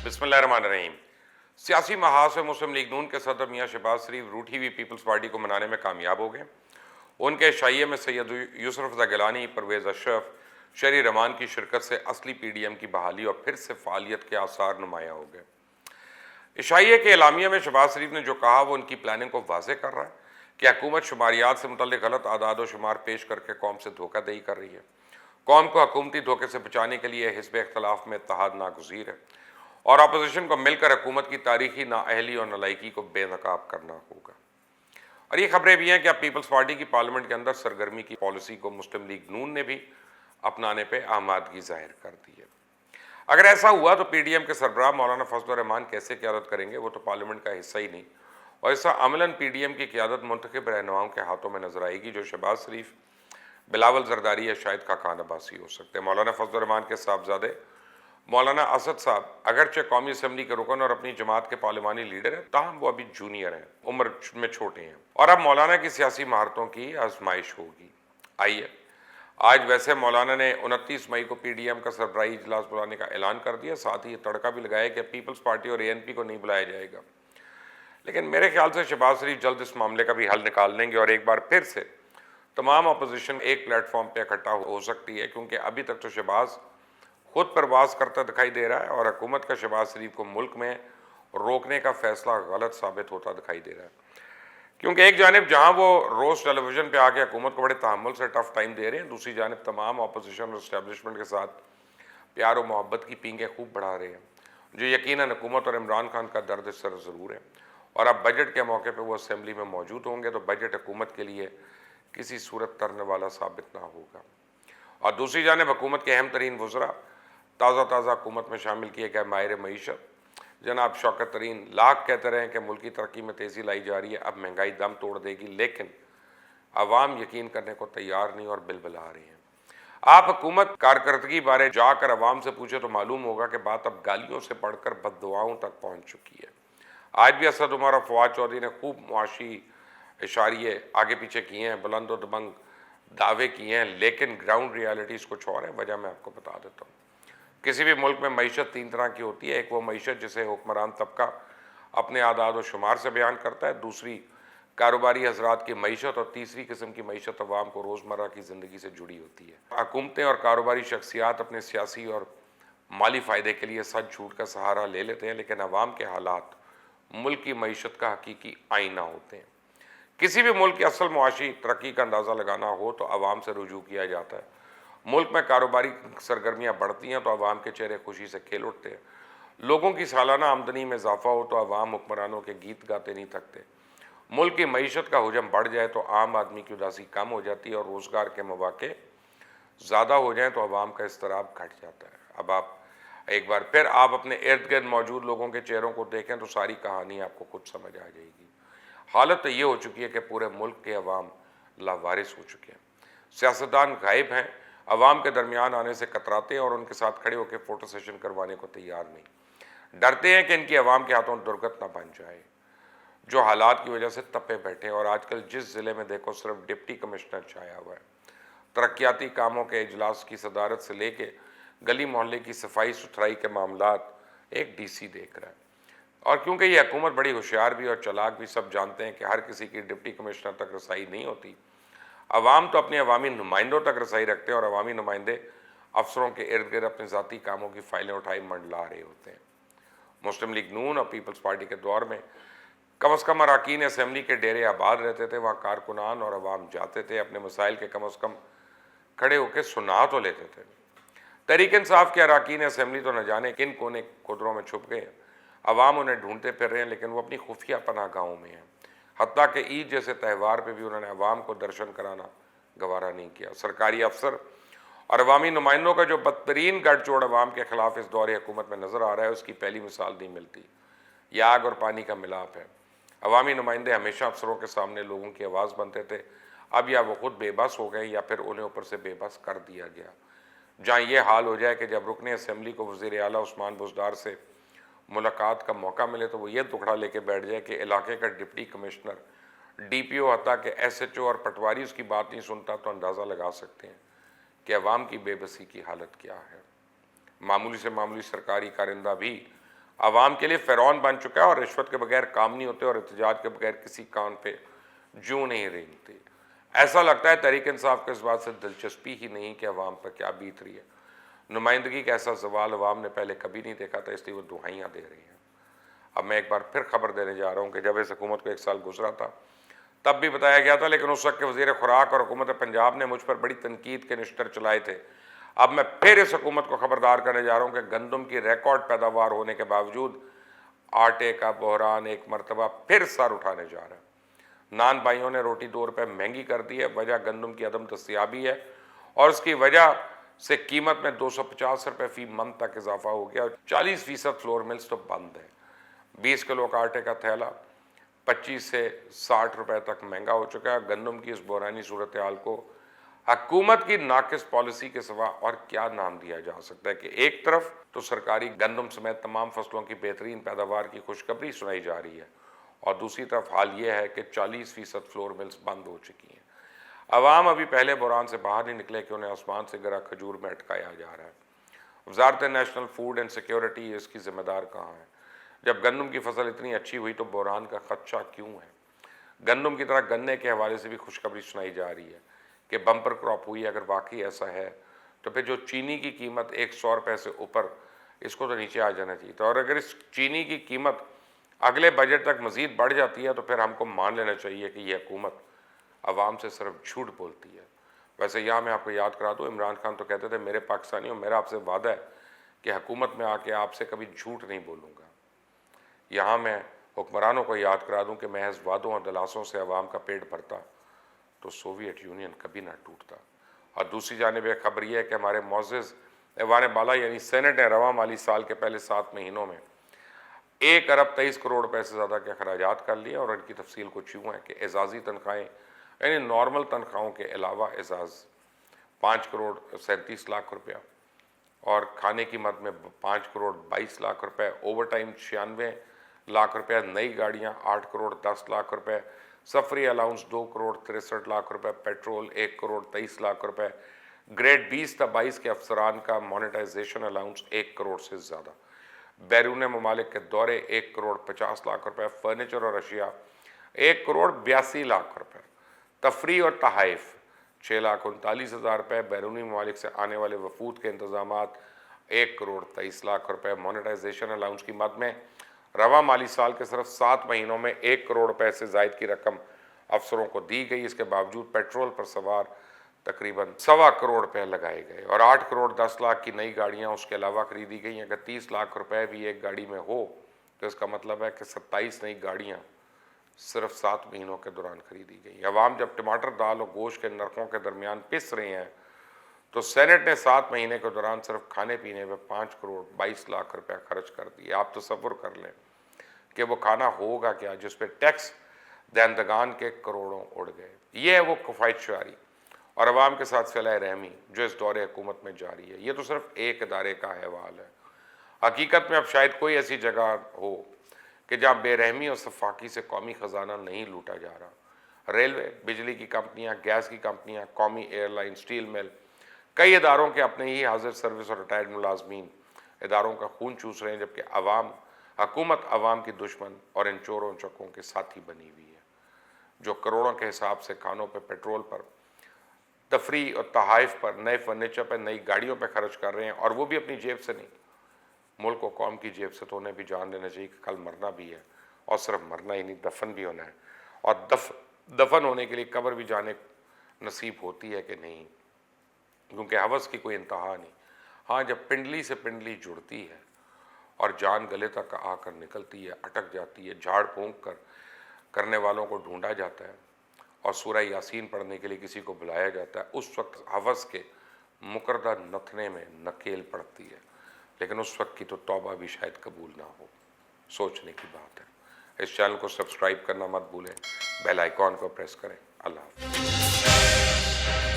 बिस्मिल्लाहिर्रहमानिर्रहीम। सियासी महाज से मुस्लिम लीग नून के सदर मियाँ शहबाज शरीफ रूठी हुई पीपल्स पार्टी को मनाने में कामयाब हो गए। उनके शाइये में सैयद यूसुफ रज़ा गिलानी, परवेज़ अशरफ, शहरी रमान की शिरकत से असली PDM की बहाली और फिर से फ़ालियत के आसार नुमाया हो गए। इशाइये के एलामिया में शहबाज शरीफ ने जो कहा वो उनकी प्लानिंग को वाज़े कर रहा है कि हुकूमत शुमारियात से मुतल्लिक़ गलत आदाद व शुमार पेश करके कौम से धोखा दही कर रही है। कौम को हुकूमती धोखे से बचाने के लिए हिज़्ब इख्तलाफ में इत्तेहाद नागुज़ीर है और अपोजिशन को मिलकर हुकूमत की तारीखी नाअहली और नलायकी को बेनकाब करना होगा। और ये खबरें भी हैं कि अब पीपल्स पार्टी की पार्लियामेंट के अंदर सरगर्मी की पॉलिसी को मुस्लिम लीग नून ने भी अपनाने पर आमादगी जाहिर कर दी है। अगर ऐसा हुआ तो PDM के सरबराह मौलाना फजलुर रहमान कैसे क़यादत करेंगे, वो तो पार्लियामेंट का हिस्सा ही नहीं, और इसका अमलन PDM की क़यादत मुंतखब रहनुमाओं के हाथों में नजर आएगी, जो शहबाज शरीफ, बिलावल जरदारी या शायद खाकान अब्बासी हो सकते हैं। मौलाना फजलुर रहमान के साहबजादे मौलाना असद साहब अगरचे कौमी असम्बली के रुकन और अपनी जमात के पार्लिमानी लीडर हैं, ताहम वो अभी जूनियर हैं, उम्र में छोटे हैं, और अब मौलाना की सियासी महारतों की आजमाइश होगी। आइए, आज वैसे मौलाना ने 29 मई को PDM का सरबराही इजलास बुलाने का ऐलान कर दिया, साथ ही तड़का भी लगाया कि पीपल्स पार्टी और ANP को नहीं बुलाया जाएगा। लेकिन मेरे ख्याल से शहबाज शरीफ जल्द इस मामले का भी हल निकाल लेंगे और एक बार फिर से तमाम अपोजिशन एक प्लेटफॉर्म पर इकट्ठा हो सकती है, क्योंकि अभी तक तो शहबाज खुद परवाज करता दिखाई दे रहा है और हुकूमत का शहबाज शरीफ को मुल्क में रोकने का फैसला गलत साबित होता दिखाई दे रहा है। क्योंकि एक जानिब जहां वो रोज़ टेलीविजन पे आके हुकूमत को बड़े तहम्मुल से टफ टाइम दे रहे हैं, दूसरी जानिब तमाम अपोजिशन और इस्टेब्लिशमेंट के साथ प्यार और मोहब्बत की पींगें खूब बढ़ा रहे हैं, जो यकीनन हुकूमत और इमरान खान का दर्द सर ज़रूर है। और अब बजट के मौके पर वो असम्बली में मौजूद होंगे तो बजट हुकूमत के लिए किसी सूरत तरने वाला साबित ना होगा। और दूसरी जानिब हुकूमत के अहम तरीन वज़रा ताज़ा हुकूमत में शामिल किए गए माहिर मईशत जनाब शौकत तरीन लाख कहते रहे कि मुल्क की तरक्की में तेज़ी लाई जा रही है, अब महंगाई दम तोड़ देगी, लेकिन अवाम यकीन करने को तैयार नहीं और बिलबिला रही है। आप हुकूमत कारकर्दगी बारे जाकर अवाम से पूछे तो मालूम होगा कि बात अब गालियों से बढ़कर बद्दुआओं तक पहुँच चुकी है। आज भी असद उमर और फवाद चौधरी ने खूब मुआशी इशारिये आगे पीछे किए हैं, बुलंद और दबंग दावे किए हैं, लेकिन ग्राउंड रियलिटीज़ कुछ और है। वजह मैं आपको बता देता हूँ। किसी भी मुल्क में मईशत 3 तरह की होती है। एक वो मईशत जिसे हुक्मरान तबका अपने आदाद व शुमार से बयान करता है, दूसरी कारोबारी हजरात की मईशत, और तीसरी किस्म की मईशत अवाम को रोज़मर्रा की ज़िंदगी से जुड़ी होती है। हुकूमतें और कारोबारी शख्सियात अपने सियासी और माली फ़ायदे के लिए सच झूठ का सहारा ले लेते हैं, लेकिन अवाम के हालात मुल्क की मईशत का हकीकी आईना होते हैं। किसी भी मुल्क की असल मुआशी तरक्की का अंदाज़ा लगाना हो तो अवाम से रुजू किया जाता है। मुल्क में कारोबारी सरगर्मियाँ बढ़ती हैं तो अवाम के चेहरे खुशी से खेल उठते हैं। लोगों की सालाना आमदनी में इजाफा हो तो अवाम हुक्मरानों के गीत गाते नहीं थकते। मुल्क की मईशत का हुजम बढ़ जाए तो आम आदमी की उदासी कम हो जाती है और रोज़गार के मौके ज़्यादा हो जाएँ तो अवाम का इस्तराब घट जाता है। अब आप एक बार फिर आप अपने इर्द गिर्द मौजूद लोगों के चेहरों को देखें तो सारी कहानी आपको खुद समझ आ जाएगी। हालत तो ये हो चुकी है कि पूरे मुल्क के अवाम लावारिस हो चुके हैं। सियासतदान गायब हैं, अवाम के दरमियान आने से कतराते हैं और उनके साथ खड़े होकर फ़ोटो सेशन करवाने को तैयार नहीं। डरते हैं कि इनकी अवाम के हाथों दुर्गत ना बन जाए, जो हालात की वजह से तपे बैठे हैं। और आजकल जिस ज़िले में देखो सिर्फ डिप्टी कमिश्नर छाया हुआ है। तरक्याती कामों के इजलास की सदारत से लेके गली मोहल्ले की सफाई सुथराई के मामलात एक DC देख रहा है। और क्योंकि ये हुकूमत बड़ी होशियार भी और चालाक भी, सब जानते हैं कि हर किसी की डिप्टी कमिश्नर तक रसाई नहीं होती। अवाम तो अपने अवामी नुमाइंदों तक रसाई रखते हैं और अवामी नुमाइंदे अफसरों के इर्द गिर्द अपने ज़ाती कामों की फाइलें उठाई मंडला रहे होते हैं। मुस्लिम लीग नून और पीपल्स पार्टी के दौर में कम अज़ कम अरकान असम्बली के डेरे आबाद रहते थे, वहाँ कारकुनान और अवाम जाते थे, अपने मसाइल के कम अज़ कम खड़े होकर सुना तो लेते थे। तहरीक इंसाफ के अरकान असम्बली तो न जाने किन कोने खुदरों में छुप गए, अवाम उन्हें ढूंढते फिर रहे हैं, लेकिन वो अपनी खुफिया पनाह गाहों में हैं। हत्ता कि ईद जैसे त्यौहार पे भी उन्होंने अवाम को दर्शन कराना गवारा नहीं किया। सरकारी अफसर और अवामी नुमाइंदों का जो बदतरीन गठजोड़ अवाम के खिलाफ इस दौरे हुकूमत में नज़र आ रहा है, उसकी पहली मिसाल नहीं मिलती। यह आग और पानी का मिलाप है। अवामी नुमाइंदे हमेशा अफसरों के सामने लोगों की आवाज़ बनते थे, अब या वो खुद बेबस हो गए या फिर उन्हें ऊपर से बेबस कर दिया गया। जहाँ ये हाल हो जाए कि जब रुकने असम्बली को वज़ीर आला उस्मान बुज़दार से मुलाकात का मौका मिले तो वो ये दुखड़ा लेके बैठ जाए कि इलाके का डिप्टी कमिश्नर, DPO, हत्ता कि SHO और पटवारी उसकी बात नहीं सुनता, तो अंदाज़ा लगा सकते हैं कि अवाम की बेबसी की हालत क्या है। मामूली से मामूली सरकारी कारिंदा भी عوام کے لیے فرعون بن چکا ہے اور رشوت کے بغیر کام نہیں ہوتے اور احتجاج کے بغیر کسی کام پہ جو نہیں رینگتے۔ ایسا لگتا ہے تحریک انصاف کو اس بات سے دلچسپی ہی نہیں کہ عوام پر کیا بیت رہی ہے۔ نمائندگی کا ایسا زوال عوام نے پہلے کبھی نہیں دیکھا تھا، اس لیے وہ دہائیاں دے رہی ہیں۔ اب میں ایک بار پھر خبر دینے جا رہا ہوں کہ جب اس حکومت کو 1 سال گزرا تھا تب بھی بتایا گیا تھا، لیکن اس وقت کے وزیر خوراک اور حکومت پنجاب نے مجھ پر بڑی تنقید کے نشتر چلائے تھے۔ اب میں پھر اس حکومت کو خبردار کرنے جا رہا ہوں کہ گندم کی ریکارڈ پیداوار ہونے کے باوجود آٹے کا بحران ایک مرتبہ پھر سر اٹھانے جا رہا ہے۔ نان بھائیوں نے روٹی 2 روپے مہنگی کر دی ہے، وجہ گندم کی عدم دستیابی ہے اور اس کی وجہ سے قیمت میں 250 روپے فی من تک اضافہ ہو گیا اور 40% فلور ملز تو بند ہے۔ 20 کلو کا آٹے کا تھیلا 25 سے 60 روپے تک مہنگا ہو چکا ہے۔ گندم کی اس بحرانی صورتحال کو حکومت کی ناقص پالیسی کے سوا اور کیا نام دیا جا سکتا ہے کہ ایک طرف تو سرکاری گندم سمیت تمام فصلوں کی بہترین پیداوار کی خوشخبری سنائی جا رہی ہے اور دوسری طرف حال یہ ہے کہ 40% فلور ملز بند ہو چکی ہیں۔ عوام ابھی پہلے بحران سے باہر نہیں نکلے کہ انہیں آسمان سے گرا کھجور میں اٹکایا جا رہا ہے۔ وزارت نیشنل فوڈ اینڈ سیکیورٹی اس کی ذمہ دار کہاں ہے؟ جب گندم کی فصل اتنی اچھی ہوئی تو بحران کا خدشہ کیوں ہے؟ گندم کی طرح گنے کے حوالے سے بھی خوشخبری سنائی جا رہی ہے کہ بمپر کراپ ہوئی ہے۔ اگر واقعی ایسا ہے تو پھر جو چینی کی قیمت 100 روپے سے اوپر، اس کو تو نیچے آ جانا چاہیے تھا، اور اگر اس چینی کی قیمت اگلے بجٹ تک مزید بڑھ جاتی ہے تو پھر ہم کو مان لینا چاہیے کہ یہ حکومت عوام سے صرف جھوٹ بولتی ہے۔ ویسے یہاں میں آپ کو یاد کرا دوں، عمران خان تو کہتے تھے میرے پاکستانیوں میرا آپ سے وعدہ ہے کہ حکومت میں آ کے آپ سے کبھی جھوٹ نہیں بولوں گا۔ یہاں میں حکمرانوں کو یاد کرا دوں کہ محض وعدوں اور دلاسوں سے عوام کا پیٹ بھرتا تو سوویت یونین کبھی نہ ٹوٹتا۔ اور دوسری جانب ایک خبر یہ ہے کہ ہمارے معزز ایوان بالا یعنی سینٹ نے رواں مالی سال کے پہلے 7 مہینوں میں 1 ارب 23 کروڑ روپے سے زیادہ کے اخراجات کر لیے، اور ان کی تفصیل کچھ یوں ہے کہ اعزازی تنخواہیں یعنی نارمل تنخواہوں کے علاوہ اعزاز 5 کروڑ 37 لاکھ روپیہ، اور کھانے کی مد میں 5 کروڑ 22 لاکھ روپے، اوور ٹائم 96 لاکھ روپے، نئی گاڑیاں 8 کروڑ 10 لاکھ روپے، سفری الاؤنس 2 کروڑ 63 لاکھ روپے، پیٹرول 1 کروڑ 23 لاکھ روپے، گریڈ 20 تا 22 کے افسران کا مانیٹائزیشن الاؤنس 1 کروڑ سے زیادہ، بیرون ممالک کے دورے 1 کروڑ 50 لاکھ روپے، فرنیچر اور اشیاء 1 کروڑ 82 لاکھ روپے، تفریح اور تحائف 6,39,000 روپے، بیرونی ممالک سے آنے والے وفود کے انتظامات 1 کروڑ 23 لاکھ روپے۔ مانیٹائزیشن الاؤنس کی مد میں رواں مالی سال کے صرف 7 مہینوں میں 1 کروڑ روپے سے زائد کی رقم افسروں کو دی گئی۔ اس کے باوجود پیٹرول پر سوار تقریباً 1.25 کروڑ روپے لگائے گئے اور 8 کروڑ 10 لاکھ کی نئی گاڑیاں اس کے علاوہ خریدی گئی۔ اگر 30 لاکھ روپے بھی ایک گاڑی میں ہو تو اس کا مطلب ہے کہ 27 نئی گاڑیاں صرف 7 مہینوں کے دوران خریدی گئی۔ عوام جب ٹماٹر، دال اور گوشت کے نرخوں کے درمیان پس رہے ہیں تو سینٹ نے 7 مہینے کے دوران صرف کھانے پینے میں 5 کروڑ 22 لاکھ روپے خرچ کر دیے۔ آپ تصور کر لیں کہ وہ کھانا ہوگا کیا جس پہ ٹیکس دہندگان کے کروڑوں اڑ گئے۔ یہ ہے وہ کفایت شعاری اور عوام کے ساتھ صلہ رحمی جو اس دور حکومت میں جاری ہے۔ یہ تو صرف ایک ادارے کا احوال ہے، حقیقت میں اب شاید کوئی ایسی جگہ ہو کہ جہاں بے رحمی اور سفاکی سے قومی خزانہ نہیں لوٹا جا رہا۔ ریلوے، بجلی کی کمپنیاں، گیس کی کمپنیاں، قومی ایئر لائن، اسٹیل مل، کئی اداروں کے اپنے ہی حاضر سروس اور ریٹائرڈ ملازمین اداروں کا خون چوس رہے ہیں، جبکہ حکومت عوام کی دشمن اور ان چوروں چکوں کے ساتھی بنی ہوئی ہے جو کروڑوں کے حساب سے کھانوں پہ، پیٹرول پر، تفریح اور تحائف پر، نئے فرنیچر پہ، نئی گاڑیوں پہ خرچ کر رہے ہیں، اور وہ بھی اپنی جیب سے نہیں، ملک و قوم کی جیب سے۔ تو انہیں بھی جان لینا چاہیے کہ کل مرنا بھی ہے، اور صرف مرنا ہی نہیں، دفن بھی ہونا ہے، اور دفن ہونے کے لیے قبر بھی جانے نصیب ہوتی ہے کہ نہیں، کیونکہ ہوس کی کوئی انتہا نہیں۔ ہاں، جب پنڈلی سے پنڈلی جڑتی ہے اور جان گلے تک آ کر نکلتی ہے، اٹک جاتی ہے، جھاڑ پھونک کرنے والوں کو ڈھونڈا جاتا ہے اور سورہ یاسین پڑھنے کے لیے کسی کو بلایا جاتا ہے، اس وقت ہوس کے مکردہ نتھنے میں نکیل پڑتی ہے، لیکن اس وقت کی تو توبہ بھی شاید قبول نہ ہو۔ سوچنے کی بات ہے۔ اس چینل کو سبسکرائب کرنا مت بھولیں، بیل آئیکن کو پریس کریں۔ اللہ حافظ۔